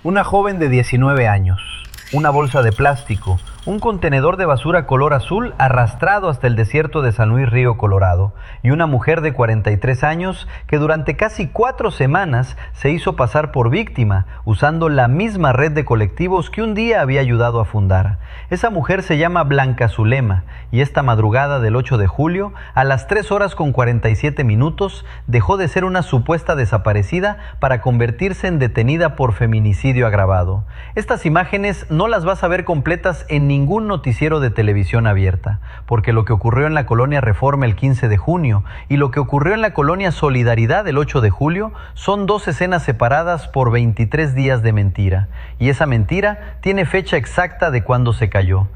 Una joven de 19 años, una bolsa de plástico, un contenedor de basura color azul arrastrado hasta el desierto de San Luis Río Colorado, y una mujer de 43 años que durante casi 4 semanas se hizo pasar por víctima usando la misma red de colectivos que un día había ayudado a fundar. Esa mujer se llama Blanca Zulema, y esta madrugada del 8 de julio, a las 3:47, dejó de ser una supuesta desaparecida para convertirse en detenida por feminicidio agravado. Estas imágenes no las vas a ver completas en ningún noticiero de televisión abierta, porque lo que ocurrió en la colonia Reforma el 15 de junio y lo que ocurrió en la colonia Solidaridad el 8 de julio son dos escenas separadas por 23 días de mentira, y esa mentira tiene fecha exacta de cuándo se cayó.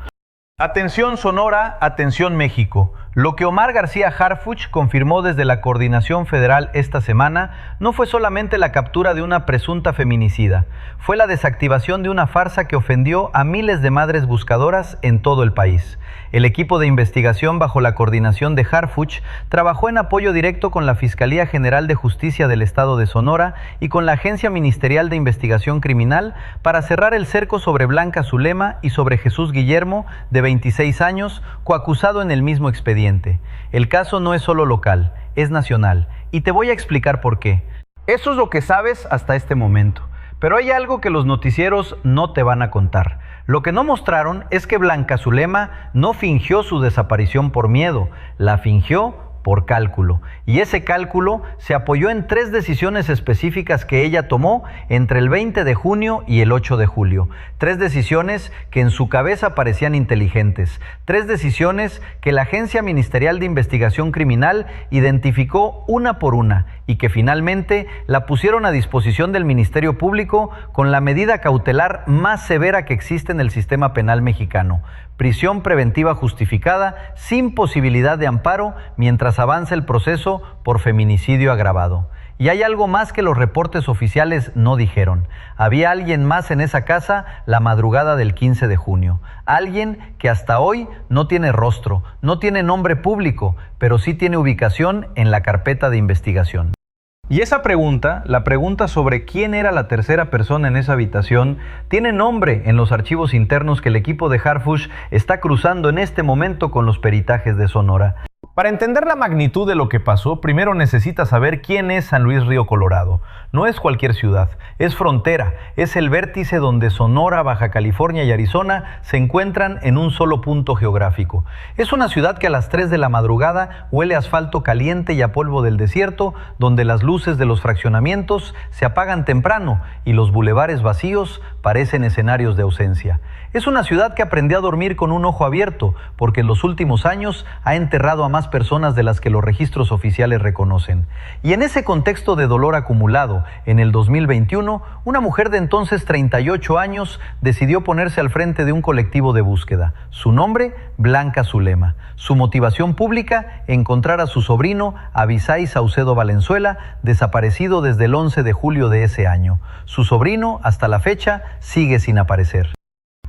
Atención Sonora, atención México. Lo que Omar García Harfuch confirmó desde la Coordinación Federal esta semana no fue solamente la captura de una presunta feminicida, fue la desactivación de una farsa que ofendió a miles de madres buscadoras en todo el país. El equipo de investigación bajo la coordinación de Harfuch trabajó en apoyo directo con la Fiscalía General de Justicia del Estado de Sonora y con la Agencia Ministerial de Investigación Criminal para cerrar el cerco sobre Blanca Zulema y sobre Jesús Guillermo, de 26 años, coacusado en el mismo expediente. El caso no es solo local, es nacional, y te voy a explicar por qué. Eso es lo que sabes hasta este momento, pero hay algo que los noticieros no te van a contar. Lo que no mostraron es que Blanca Zulema no fingió su desaparición por miedo, la fingió por cálculo, y ese cálculo se apoyó en 3 decisiones específicas que ella tomó entre el 20 de junio y el 8 de julio. 3 decisiones que en su cabeza parecían inteligentes, 3 decisiones que la Agencia Ministerial de Investigación Criminal identificó una por una y que finalmente la pusieron a disposición del Ministerio Público con la medida cautelar más severa que existe en el sistema penal mexicano: prisión preventiva justificada sin posibilidad de amparo mientras avanza el proceso por feminicidio agravado. Y hay algo más que los reportes oficiales no dijeron. Había alguien más en esa casa la madrugada del 15 de junio. Alguien que hasta hoy no tiene rostro, no tiene nombre público, pero sí tiene ubicación en la carpeta de investigación. Y esa pregunta, la pregunta sobre quién era la tercera persona en esa habitación, tiene nombre en los archivos internos que el equipo de Harfuch está cruzando en este momento con los peritajes de Sonora. Para entender la magnitud de lo que pasó, primero necesitas saber quién es San Luis Río Colorado. No es cualquier ciudad, es frontera, es el vértice donde Sonora, Baja California y Arizona se encuentran en un solo punto geográfico. Es una ciudad que a las 3 de la madrugada huele a asfalto caliente y a polvo del desierto, donde las luces de los fraccionamientos se apagan temprano y los bulevares vacíos parecen escenarios de ausencia. Es una ciudad que aprendió a dormir con un ojo abierto, porque en los últimos años ha enterrado a más personas de las que los registros oficiales reconocen. Y en ese contexto de dolor acumulado, en el 2021, una mujer de entonces 38 años decidió ponerse al frente de un colectivo de búsqueda. Su nombre, Blanca Zulema. Su motivación pública, encontrar a su sobrino, Abisai Saucedo Valenzuela, desaparecido desde el 11 de julio de ese año. Su sobrino, hasta la fecha, sigue sin aparecer.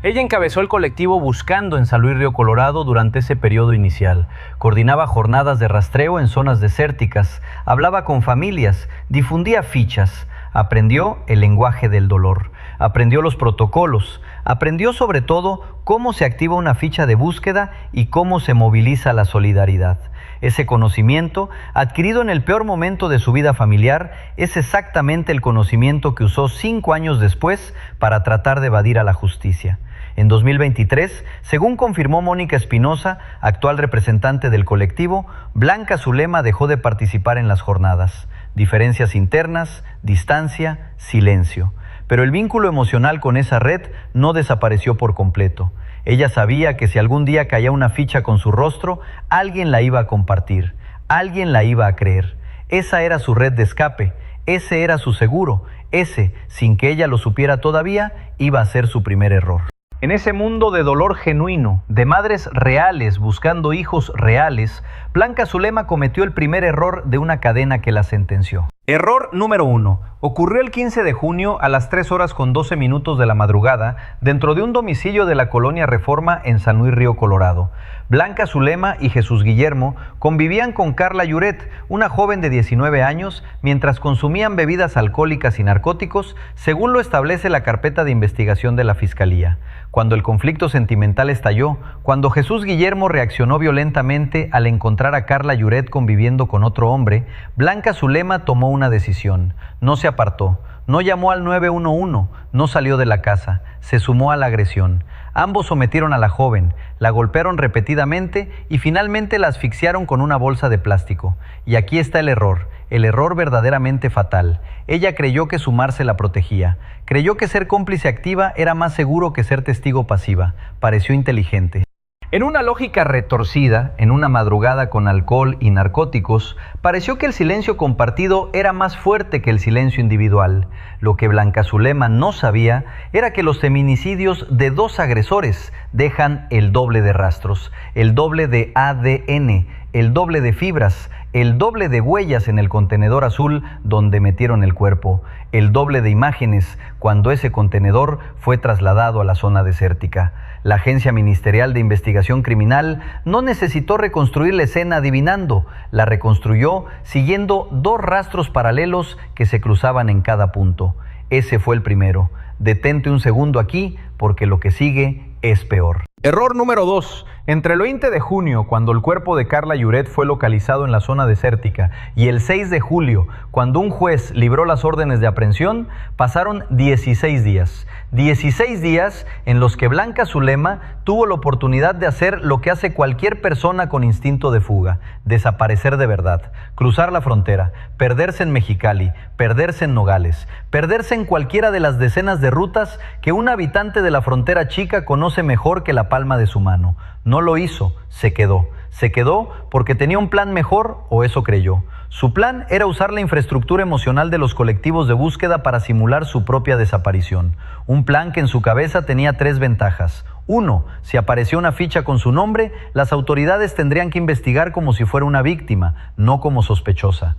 Ella encabezó el colectivo Buscando en San Luis Río Colorado durante ese periodo inicial. Coordinaba jornadas de rastreo en zonas desérticas, hablaba con familias, difundía fichas, aprendió el lenguaje del dolor, aprendió los protocolos, aprendió sobre todo cómo se activa una ficha de búsqueda y cómo se moviliza la solidaridad. Ese conocimiento, adquirido en el peor momento de su vida familiar, es exactamente el conocimiento que usó 5 años después para tratar de evadir a la justicia. En 2023, según confirmó Mónica Espinosa, actual representante del colectivo, Blanca Zulema dejó de participar en las jornadas. Diferencias internas, distancia, silencio. Pero el vínculo emocional con esa red no desapareció por completo. Ella sabía que si algún día caía una ficha con su rostro, alguien la iba a compartir, alguien la iba a creer. Esa era su red de escape, ese era su seguro, ese, sin que ella lo supiera todavía, iba a ser su primer error. En ese mundo de dolor genuino, de madres reales buscando hijos reales, Blanca Zulema cometió el primer error de una cadena que la sentenció. Error número 1. Ocurrió el 15 de junio a las 3 horas con 12 minutos de la madrugada dentro de un domicilio de la colonia Reforma en San Luis Río Colorado. Blanca Zulema y Jesús Guillermo convivían con Carla Yuret, una joven de 19 años, mientras consumían bebidas alcohólicas y narcóticos, según lo establece la carpeta de investigación de la Fiscalía. Cuando el conflicto sentimental estalló, cuando Jesús Guillermo reaccionó violentamente al encontrar a Carla Yuret conviviendo con otro hombre, Blanca Zulema tomó una decisión. No se apartó, no llamó al 911, no salió de la casa, se sumó a la agresión. Ambos sometieron a la joven, la golpearon repetidamente y finalmente la asfixiaron con una bolsa de plástico. Y aquí está el error verdaderamente fatal. Ella creyó que sumarse la protegía, creyó que ser cómplice activa era más seguro que ser testigo pasiva. Pareció inteligente. En una lógica retorcida, en una madrugada con alcohol y narcóticos, pareció que el silencio compartido era más fuerte que el silencio individual. Lo que Blanca Zulema no sabía era que los feminicidios de dos agresores dejan el doble de rastros, el doble de ADN, el doble de fibras, el doble de huellas en el contenedor azul donde metieron el cuerpo, el doble de imágenes cuando ese contenedor fue trasladado a la zona desértica. La Agencia Ministerial de Investigación Criminal no necesitó reconstruir la escena adivinando, la reconstruyó siguiendo dos rastros paralelos que se cruzaban en cada punto. Ese fue el primero. Detente un segundo aquí porque lo que sigue es peor. Error número 2. Entre el 20 de junio, cuando el cuerpo de Carla Yuret fue localizado en la zona desértica, y el 6 de julio, cuando un juez libró las órdenes de aprehensión, pasaron 16 días. 16 días en los que Blanca Zulema tuvo la oportunidad de hacer lo que hace cualquier persona con instinto de fuga: desaparecer de verdad, cruzar la frontera, perderse en Mexicali, perderse en Nogales, perderse en cualquiera de las decenas de rutas que un habitante de la frontera chica conoce mejor que la palma de su mano. No lo hizo, se quedó. Se quedó porque tenía un plan mejor, o eso creyó. Su plan era usar la infraestructura emocional de los colectivos de búsqueda para simular su propia desaparición. Un plan que en su cabeza tenía 3 ventajas. 1. Si apareció una ficha con su nombre, las autoridades tendrían que investigar como si fuera una víctima, no como sospechosa.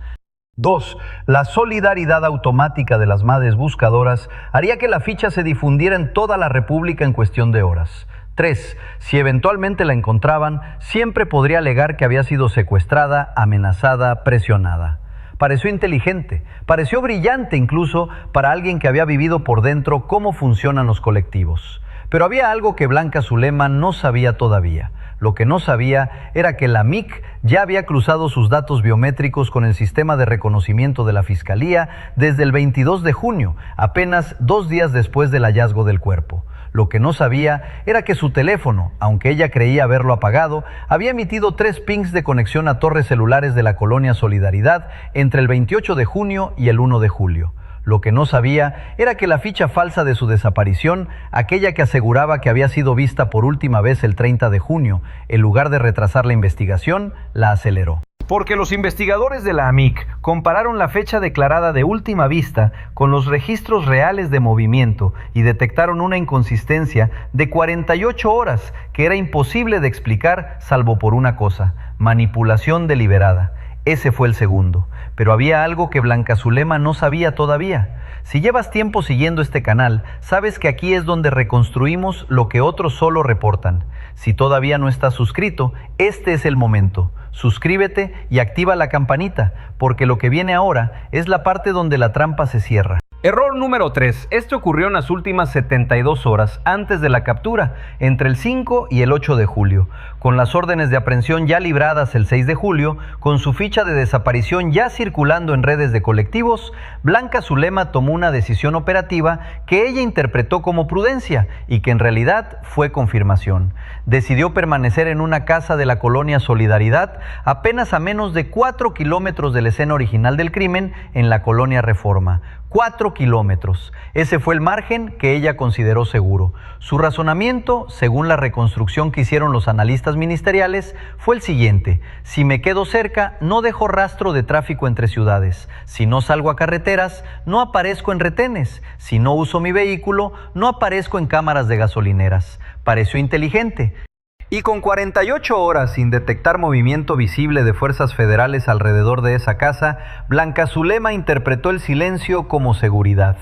2. La solidaridad automática de las madres buscadoras haría que la ficha se difundiera en toda la República en cuestión de horas. 3. Si eventualmente la encontraban, siempre podría alegar que había sido secuestrada, amenazada, presionada. Pareció inteligente, pareció brillante incluso para alguien que había vivido por dentro cómo funcionan los colectivos. Pero había algo que Blanca Zulema no sabía todavía. Lo que no sabía era que la MIC ya había cruzado sus datos biométricos con el sistema de reconocimiento de la Fiscalía desde el 22 de junio, apenas 2 días después del hallazgo del cuerpo. Lo que no sabía era que su teléfono, aunque ella creía haberlo apagado, había emitido 3 pings de conexión a torres celulares de la colonia Solidaridad entre el 28 de junio y el 1 de julio. Lo que no sabía era que la ficha falsa de su desaparición, aquella que aseguraba que había sido vista por última vez el 30 de junio, en lugar de retrasar la investigación, la aceleró. Porque los investigadores de la AMIC compararon la fecha declarada de última vista con los registros reales de movimiento y detectaron una inconsistencia de 48 horas que era imposible de explicar salvo por una cosa: manipulación deliberada. Ese fue el segundo. Pero había algo que Blanca Zulema no sabía todavía. Si llevas tiempo siguiendo este canal, sabes que aquí es donde reconstruimos lo que otros solo reportan. Si todavía no estás suscrito, este es el momento. Suscríbete y activa la campanita, porque lo que viene ahora es la parte donde la trampa se cierra. Error número 3. Este ocurrió en las últimas 72 horas antes de la captura, entre el 5 y el 8 de julio. Con las órdenes de aprehensión ya libradas el 6 de julio, con su ficha de desaparición ya circulando en redes de colectivos, Blanca Zulema tomó una decisión operativa que ella interpretó como prudencia y que en realidad fue confirmación. Decidió permanecer en una casa de la colonia Solidaridad, apenas a menos de 4 kilómetros de la escena original del crimen en la colonia Reforma. 4 kilómetros. Ese fue el margen que ella consideró seguro. Su razonamiento, según la reconstrucción que hicieron los analistas ministeriales, fue el siguiente: si me quedo cerca, no dejo rastro de tráfico entre ciudades. Si no salgo a carreteras, no aparezco en retenes. Si no uso mi vehículo, no aparezco en cámaras de gasolineras. Pareció inteligente. Y con 48 horas sin detectar movimiento visible de fuerzas federales alrededor de esa casa, Blanca Zulema interpretó el silencio como seguridad.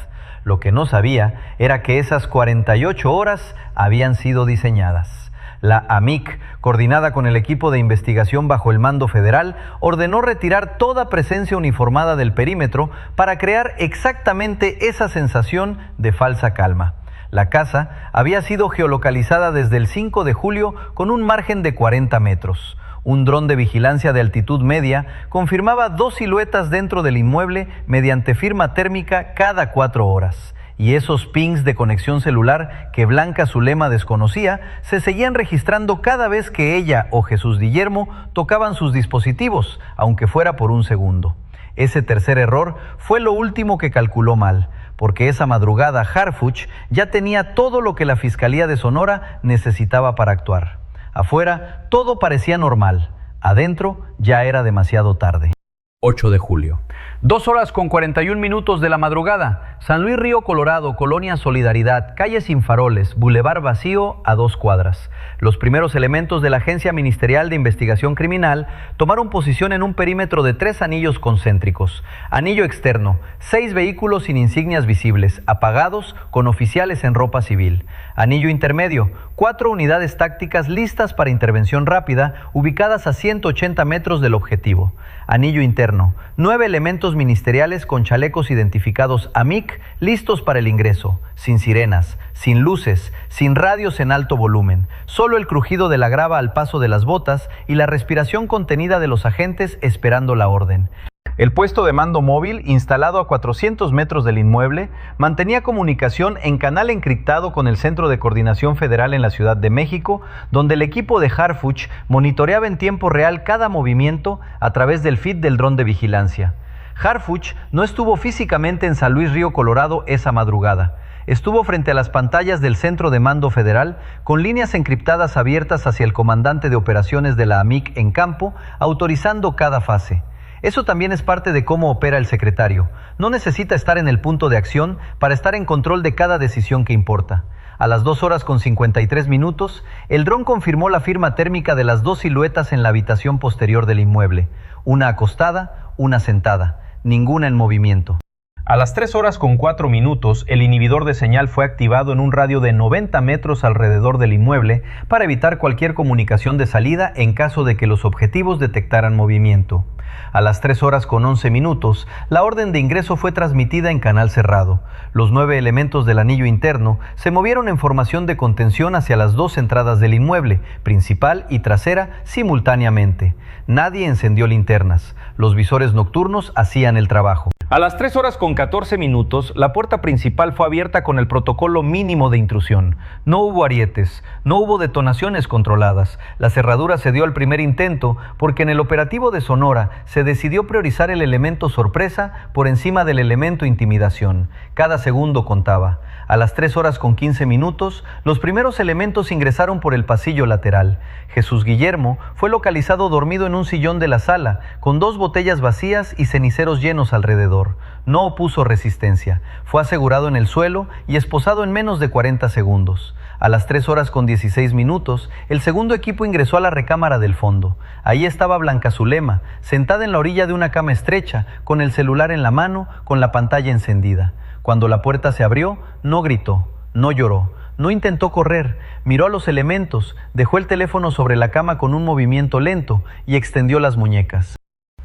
Lo que no sabía era que esas 48 horas habían sido diseñadas. La AMIC, coordinada con el equipo de investigación bajo el mando federal, ordenó retirar toda presencia uniformada del perímetro para crear exactamente esa sensación de falsa calma. La casa había sido geolocalizada desde el 5 de julio con un margen de 40 metros. Un dron de vigilancia de altitud media confirmaba 2 siluetas dentro del inmueble mediante firma térmica cada 4 horas. Y esos pings de conexión celular que Blanca Zulema desconocía se seguían registrando cada vez que ella o Jesús Guillermo tocaban sus dispositivos, aunque fuera por un segundo. Ese tercer error fue lo último que calculó mal, porque esa madrugada Harfuch ya tenía todo lo que la Fiscalía de Sonora necesitaba para actuar. Afuera todo parecía normal, adentro ya era demasiado tarde. 8 de julio. 2 horas con 41 minutos de la madrugada. San Luis Río Colorado, Colonia Solidaridad, calle sin faroles, bulevar vacío a 2 cuadras. Los primeros elementos de la Agencia Ministerial de Investigación Criminal tomaron posición en un perímetro de 3 anillos concéntricos. Anillo externo, 6 vehículos sin insignias visibles, apagados, con oficiales en ropa civil. Anillo intermedio, 4 unidades tácticas listas para intervención rápida, ubicadas a 180 metros del objetivo. Anillo interno, 9 elementos ministeriales con chalecos identificados AMIC listos para el ingreso, sin sirenas, sin luces, sin radios en alto volumen, solo el crujido de la grava al paso de las botas y la respiración contenida de los agentes esperando la orden. El puesto de mando móvil, instalado a 400 metros del inmueble, mantenía comunicación en canal encriptado con el Centro de Coordinación Federal en la Ciudad de México, donde el equipo de Harfuch monitoreaba en tiempo real cada movimiento a través del feed del dron de vigilancia. Harfuch no estuvo físicamente en San Luis Río Colorado esa madrugada. Estuvo frente a las pantallas del Centro de Mando Federal, con líneas encriptadas abiertas hacia el comandante de operaciones de la AMIC en campo, autorizando cada fase. Eso también es parte de cómo opera el secretario. No necesita estar en el punto de acción para estar en control de cada decisión que importa. A las 2 horas con 53 minutos, el dron confirmó la firma térmica de las 2 siluetas en la habitación posterior del inmueble. Una acostada, una sentada, ninguna en movimiento. A las 3 horas con 4 minutos, el inhibidor de señal fue activado en un radio de 90 metros alrededor del inmueble para evitar cualquier comunicación de salida en caso de que los objetivos detectaran movimiento. A las 3 horas con 11 minutos, la orden de ingreso fue transmitida en canal cerrado. Los 9 elementos del anillo interno se movieron en formación de contención hacia las 2 entradas del inmueble, principal y trasera, simultáneamente. Nadie encendió linternas. Los visores nocturnos hacían el trabajo. A las 3 horas con 14 minutos, la puerta principal fue abierta con el protocolo mínimo de intrusión. No hubo arietes, no hubo detonaciones controladas. La cerradura se dio al primer intento porque en el operativo de Sonora se decidió priorizar el elemento sorpresa por encima del elemento intimidación. Cada segundo contaba. A las 3 horas con 15 minutos, los primeros elementos ingresaron por el pasillo lateral. Jesús Guillermo fue localizado dormido en un sillón de la sala, con 2 botellas vacías y ceniceros llenos alrededor. No opuso resistencia. Fue asegurado en el suelo y esposado en menos de 40 segundos. A las 3 horas con 16 minutos, el segundo equipo ingresó a la recámara del fondo. Ahí estaba Blanca Zulema, sentada en la orilla de una cama estrecha, con el celular en la mano, con la pantalla encendida. Cuando la puerta se abrió, no gritó, no lloró, no intentó correr, miró a los elementos, dejó el teléfono sobre la cama con un movimiento lento y extendió las muñecas.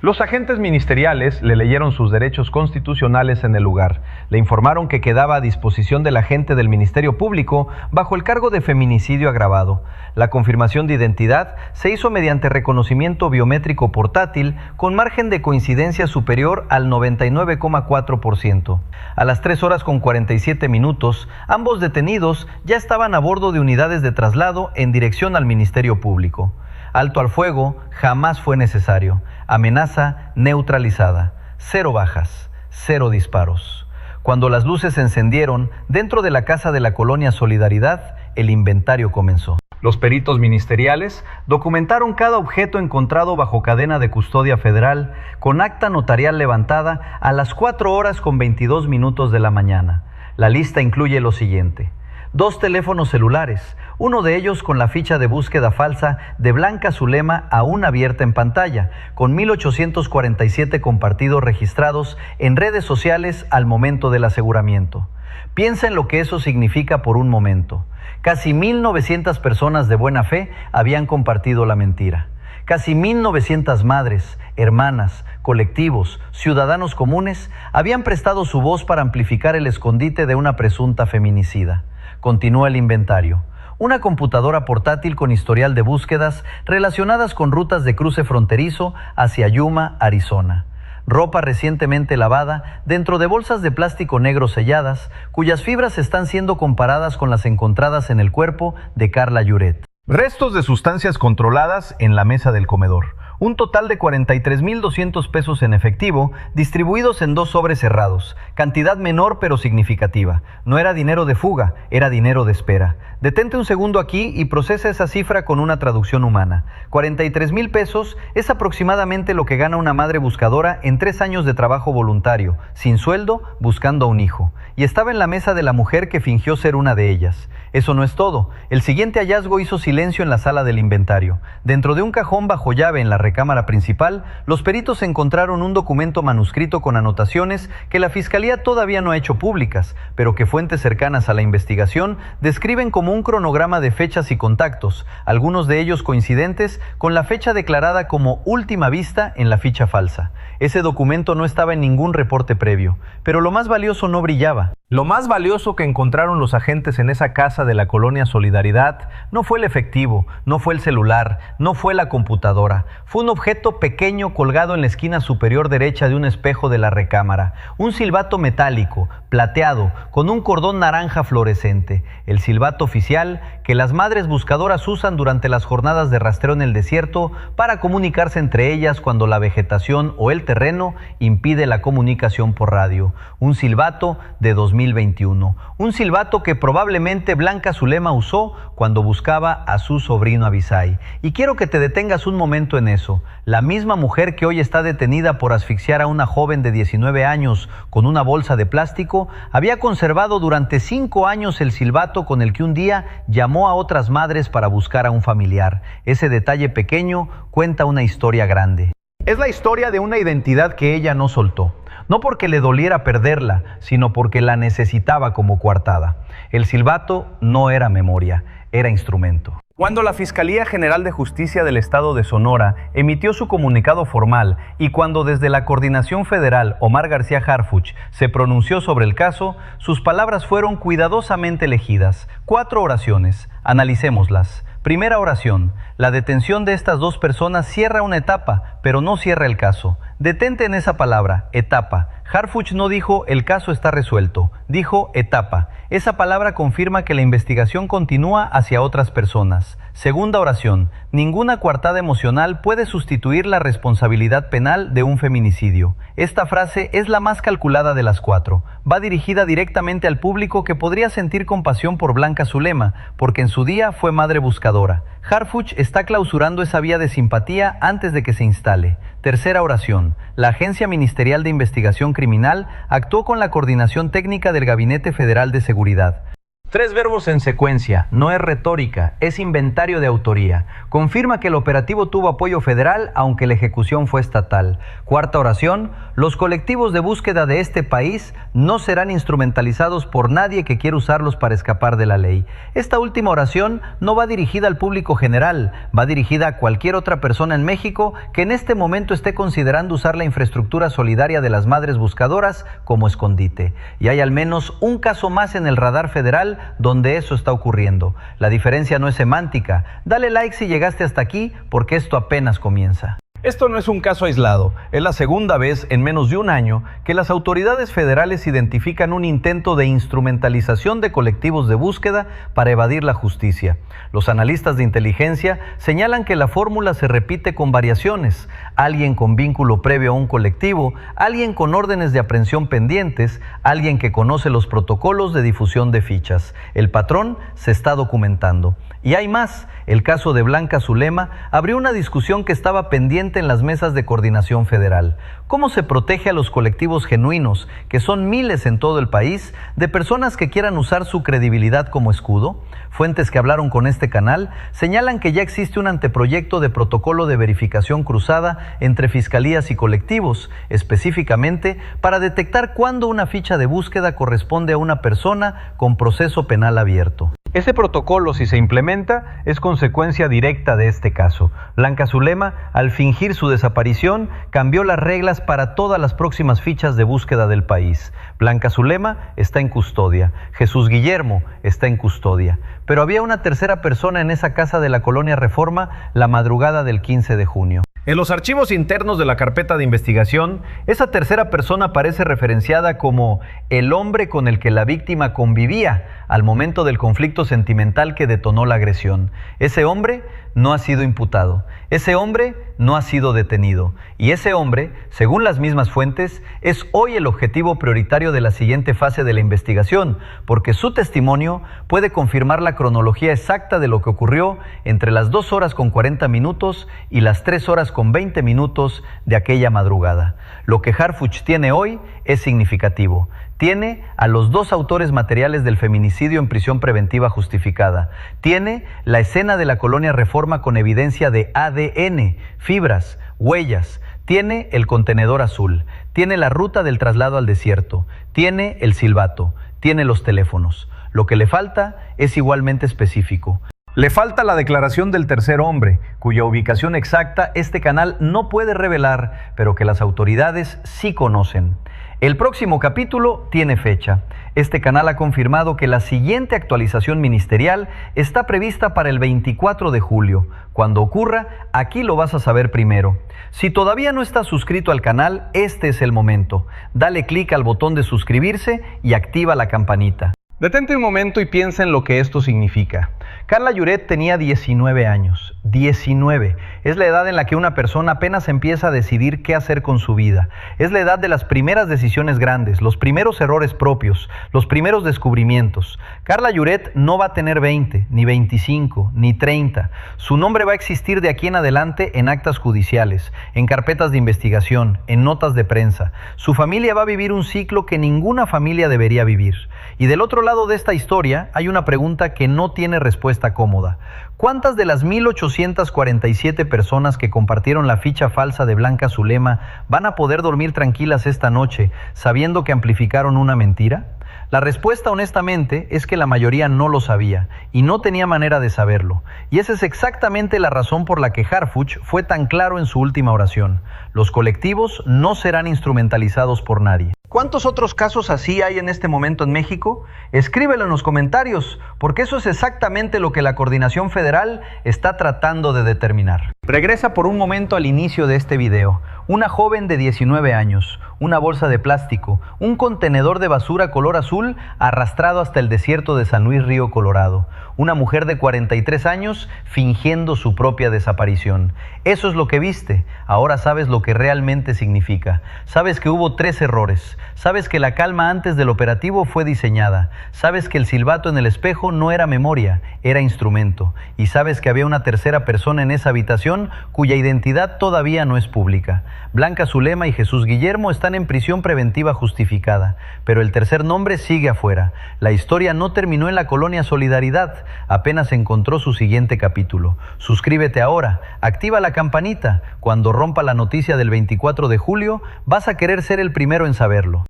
Los agentes ministeriales le leyeron sus derechos constitucionales en el lugar. Le informaron que quedaba a disposición del agente del Ministerio Público bajo el cargo de feminicidio agravado. La confirmación de identidad se hizo mediante reconocimiento biométrico portátil con margen de coincidencia superior al 99,4%. A las 3 horas con 47 minutos, ambos detenidos ya estaban a bordo de unidades de traslado en dirección al Ministerio Público. Alto al fuego jamás fue necesario. Amenaza neutralizada. 0 bajas, 0 disparos. Cuando las luces se encendieron dentro de la casa de la Colonia Solidaridad, el inventario comenzó. Los peritos ministeriales documentaron cada objeto encontrado bajo cadena de custodia federal con acta notarial levantada a las 4 horas con 22 minutos de la mañana. La lista incluye lo siguiente: 2 teléfonos celulares, uno de ellos con la ficha de búsqueda falsa de Blanca Zulema aún abierta en pantalla, con 1,847 compartidos registrados en redes sociales al momento del aseguramiento. Piensa en lo que eso significa por un momento. Casi 1,900 personas de buena fe habían compartido la mentira. Casi 1,900 madres, hermanas, colectivos, ciudadanos comunes habían prestado su voz para amplificar el escondite de una presunta feminicida. Continúa el inventario. Una computadora portátil con historial de búsquedas relacionadas con rutas de cruce fronterizo hacia Yuma, Arizona. Ropa recientemente lavada dentro de bolsas de plástico negro selladas, cuyas fibras están siendo comparadas con las encontradas en el cuerpo de Carla Yuret. Restos de sustancias controladas en la mesa del comedor. Un total de 43,200 pesos en efectivo, distribuidos en 2 sobres cerrados. Cantidad menor pero significativa. No era dinero de fuga, era dinero de espera. Detente un segundo aquí y procesa esa cifra con una traducción humana. 43,000 pesos es aproximadamente lo que gana una madre buscadora en 3 años de trabajo voluntario, sin sueldo, buscando a un hijo. Y estaba en la mesa de la mujer que fingió ser una de ellas. Eso no es todo. El siguiente hallazgo hizo silencio en la sala del inventario. Dentro de un cajón bajo llave en la recámara principal, los peritos encontraron un documento manuscrito con anotaciones que la Fiscalía todavía no ha hecho públicas, pero que fuentes cercanas a la investigación describen como un cronograma de fechas y contactos, algunos de ellos coincidentes con la fecha declarada como última vista en la ficha falsa. Ese documento no estaba en ningún reporte previo, pero lo más valioso no brillaba. Lo más valioso que encontraron los agentes en esa casa de la colonia Solidaridad no fue el efectivo, no fue el celular, no fue la computadora. Fue un objeto pequeño colgado en la esquina superior derecha de un espejo de la recámara. Un silbato metálico, plateado, con un cordón naranja fluorescente. El silbato oficial que las madres buscadoras usan durante las jornadas de rastreo en el desierto para comunicarse entre ellas cuando la vegetación o el terreno impide la comunicación por radio. Un silbato de 2021. Un silbato que probablemente Blanca Zulema usó cuando buscaba a su sobrino Abisai. Y quiero que te detengas un momento en eso. La misma mujer que hoy está detenida por asfixiar a una joven de 19 años con una bolsa de plástico, había conservado durante 5 años el silbato con el que un día llamó a otras madres para buscar a un familiar. Ese detalle pequeño cuenta una historia grande. Es la historia de una identidad que ella no soltó. No porque le doliera perderla, sino porque la necesitaba como coartada. El silbato no era memoria, era instrumento. Cuando la Fiscalía General de Justicia del Estado de Sonora emitió su comunicado formal y cuando desde la Coordinación Federal Omar García Harfuch se pronunció sobre el caso, sus palabras fueron cuidadosamente elegidas. 4 oraciones, analicémoslas. Primera oración, la detención de estas 2 personas cierra una etapa, pero no cierra el caso. Detente en esa palabra, etapa. Harfuch no dijo el caso está resuelto, dijo etapa. Esa palabra confirma que la investigación continúa hacia otras personas. Segunda oración, ninguna coartada emocional puede sustituir la responsabilidad penal de un feminicidio. Esta frase es la más calculada de las 4. Va dirigida directamente al público que podría sentir compasión por Blanca Zulema, porque en su día fue madre buscadora. Harfuch está clausurando esa vía de simpatía antes de que se instale. Tercera oración, la Agencia Ministerial de Investigación Criminal actuó con la coordinación técnica del Gabinete Federal de Seguridad. 3 verbos en secuencia, no es retórica, es inventario de autoría. Confirma que el operativo tuvo apoyo federal, aunque la ejecución fue estatal. Cuarta oración, los colectivos de búsqueda de este país no serán instrumentalizados por nadie que quiera usarlos para escapar de la ley. Esta última oración no va dirigida al público general, va dirigida a cualquier otra persona en México que en este momento esté considerando usar la infraestructura solidaria de las madres buscadoras como escondite. Y hay al menos un caso más en el radar federal donde eso está ocurriendo. La diferencia no es semántica. Dale like si llegaste hasta aquí, porque esto apenas comienza. Esto no es un caso aislado, es la segunda vez en menos de un año que las autoridades federales identifican un intento de instrumentalización de colectivos de búsqueda para evadir la justicia. Los analistas de inteligencia señalan que la fórmula se repite con variaciones. Alguien con vínculo previo a un colectivo, alguien con órdenes de aprehensión pendientes, alguien que conoce los protocolos de difusión de fichas. El patrón se está documentando. Y hay más. El caso de Blanca Zulema abrió una discusión que estaba pendiente siente en las mesas de coordinación federal? ¿Cómo se protege a los colectivos genuinos, que son miles en todo el país, de personas que quieran usar su credibilidad como escudo? Fuentes que hablaron con este canal señalan que ya existe un anteproyecto de protocolo de verificación cruzada entre fiscalías y colectivos, específicamente para detectar cuándo una ficha de búsqueda corresponde a una persona con proceso penal abierto. Ese protocolo, si se implementa, es consecuencia directa de este caso. Blanca Zulema, al fingir su desaparición, cambió las reglas para todas las próximas fichas de búsqueda del país. Blanca Zulema está en custodia. Jesús Guillermo está en custodia. Pero había una tercera persona en esa casa de la Colonia Reforma la madrugada del 15 de junio. En los archivos internos de la carpeta de investigación, esa tercera persona aparece referenciada como el hombre con el que la víctima convivía al momento del conflicto sentimental que detonó la agresión. Ese hombre no ha sido imputado, ese hombre no ha sido detenido y ese hombre, según las mismas fuentes, es hoy el objetivo prioritario de la siguiente fase de la investigación, porque su testimonio puede confirmar la cronología exacta de lo que ocurrió entre las 2 horas con 40 minutos y las 3 horas con 20 minutos de aquella madrugada. Lo que Harfuch tiene hoy es significativo. Tiene a los 2 autores materiales del feminicidio en prisión preventiva justificada. Tiene la escena de la Colonia Reforma con evidencia de ADN, fibras, huellas. Tiene el contenedor azul. Tiene la ruta del traslado al desierto. Tiene el silbato. Tiene los teléfonos. Lo que le falta es igualmente específico. Le falta la declaración del tercer hombre, cuya ubicación exacta este canal no puede revelar, pero que las autoridades sí conocen. El próximo capítulo tiene fecha. Este canal ha confirmado que la siguiente actualización ministerial está prevista para el 24 de julio. Cuando ocurra, aquí lo vas a saber primero. Si todavía no estás suscrito al canal, este es el momento. Dale clic al botón de suscribirse y activa la campanita. Detente un momento y piensa en lo que esto significa. Carla Yuret tenía 19 años. 19. Es la edad en la que una persona apenas empieza a decidir qué hacer con su vida. Es la edad de las primeras decisiones grandes, los primeros errores propios, los primeros descubrimientos. Carla Yuret no va a tener 20, ni 25, ni 30. Su nombre va a existir de aquí en adelante en actas judiciales, en carpetas de investigación, en notas de prensa. Su familia va a vivir un ciclo que ninguna familia debería vivir. Y del otro lado de esta historia hay una pregunta que no tiene respuesta cómoda. ¿Cuántas de las 1,847 personas que compartieron la ficha falsa de Blanca Zulema van a poder dormir tranquilas esta noche sabiendo que amplificaron una mentira? La respuesta, honestamente, es que la mayoría no lo sabía y no tenía manera de saberlo. Y esa es exactamente la razón por la que Harfuch fue tan claro en su última oración. Los colectivos no serán instrumentalizados por nadie. ¿Cuántos otros casos así hay en este momento en México? Escríbelo en los comentarios, porque eso es exactamente lo que la Coordinación Federal está tratando de determinar. Regresa por un momento al inicio de este video. Una joven de 19 años, una bolsa de plástico, un contenedor de basura color azul arrastrado hasta el desierto de San Luis Río Colorado. Una mujer de 43 años fingiendo su propia desaparición. Eso es lo que viste. Ahora sabes lo que realmente significa. Sabes que hubo 3 errores. Sabes que la calma antes del operativo fue diseñada. Sabes que el silbato en el espejo no era memoria, era instrumento. Y sabes que había una tercera persona en esa habitación cuya identidad todavía no es pública. Blanca Zulema y Jesús Guillermo están en prisión preventiva justificada, pero el tercer nombre sigue afuera. La historia no terminó en la Colonia Solidaridad, apenas encontró su siguiente capítulo. Suscríbete ahora, activa la campanita. Cuando rompa la noticia del 24 de julio, vas a querer ser el primero en saberlo.